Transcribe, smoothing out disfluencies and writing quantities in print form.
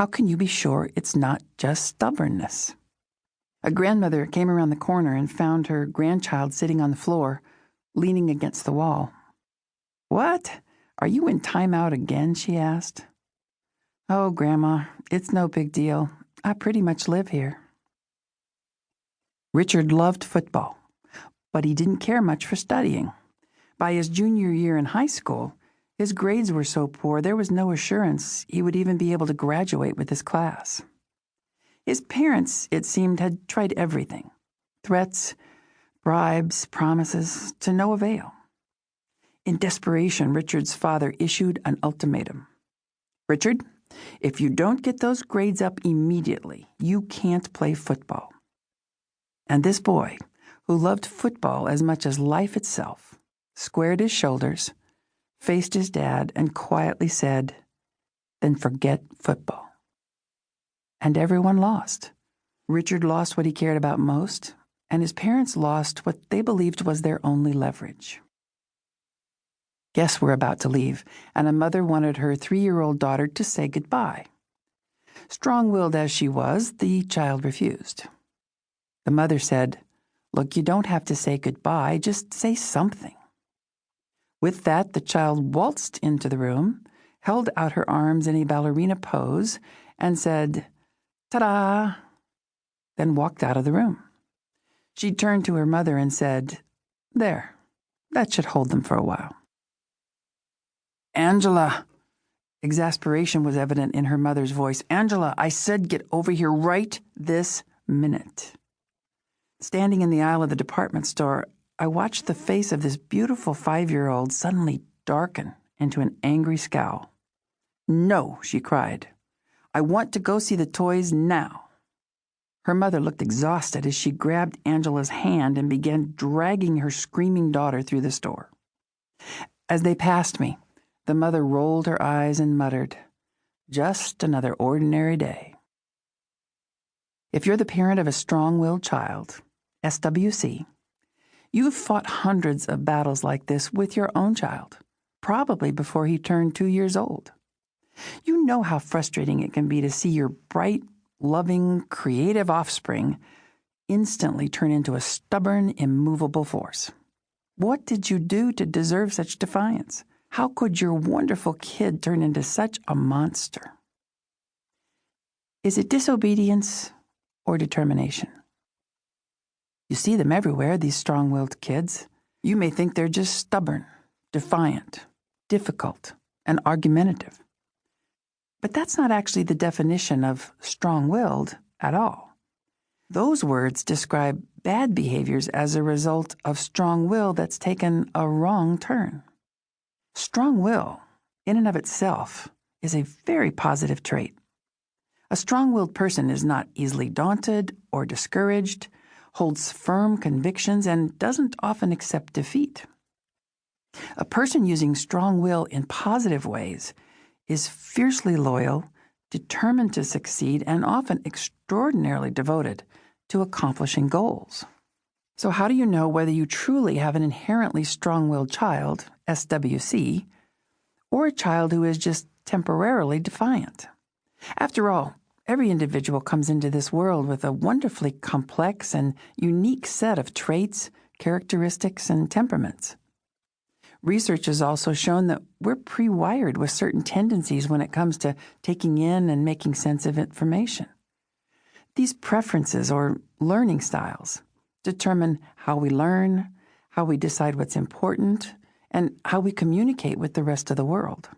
How can you be sure it's not just stubbornness? A grandmother came around the corner and found her grandchild sitting on the floor, leaning against the wall. "What? Are you in timeout again?" she asked. "Oh, Grandma, it's no big deal. I pretty much live here." Richard loved football, but he didn't care much for studying. By his junior year in high school, his grades were so poor there was no assurance he would even be able to graduate with his class. His parents, it seemed, had tried everything: threats, bribes, promises, to no avail. In desperation, Richard's father issued an ultimatum. "Richard, if you don't get those grades up immediately, you can't play football." And this boy, who loved football as much as life itself, squared his shoulders, faced his dad, and quietly said, "Then forget football." And everyone lost. Richard lost what he cared about most, and his parents lost what they believed was their only leverage. Guests were about to leave, and a mother wanted her 3-year-old daughter to say goodbye. Strong-willed as she was, the child refused. The mother said, "Look, you don't have to say goodbye, just say something." With that, the child waltzed into the room, held out her arms in a ballerina pose, and said, "Ta-da!" then walked out of the room. She turned to her mother and said, "There, that should hold them for a while." "Angela!" Exasperation was evident in her mother's voice. "Angela, I said get over here right this minute." Standing in the aisle of the department store, I watched the face of this beautiful 5-year-old suddenly darken into an angry scowl. "No," she cried. "I want to go see the toys now." Her mother looked exhausted as she grabbed Angela's hand and began dragging her screaming daughter through the store. As they passed me, the mother rolled her eyes and muttered, "Just another ordinary day." If you're the parent of a strong-willed child, SWC, you've fought hundreds of battles like this with your own child, probably before he turned 2 years old. You know how frustrating it can be to see your bright, loving, creative offspring instantly turn into a stubborn, immovable force. What did you do to deserve such defiance? How could your wonderful kid turn into such a monster? Is it disobedience or determination? You see them everywhere, these strong-willed kids. You may think they're just stubborn, defiant, difficult, and argumentative. But that's not actually the definition of strong-willed at all. Those words describe bad behaviors as a result of strong will that's taken a wrong turn. Strong will, in and of itself, is a very positive trait. A strong-willed person is not easily daunted or discouraged, holds firm convictions, and doesn't often accept defeat. A person using strong will in positive ways is fiercely loyal, determined to succeed, and often extraordinarily devoted to accomplishing goals. So how do you know whether you truly have an inherently strong-willed child, SWC, or a child who is just temporarily defiant? After all, every individual comes into this world with a wonderfully complex and unique set of traits, characteristics, and temperaments. Research has also shown that we're pre-wired with certain tendencies when it comes to taking in and making sense of information. These preferences, or learning styles, determine how we learn, how we decide what's important, and how we communicate with the rest of the world.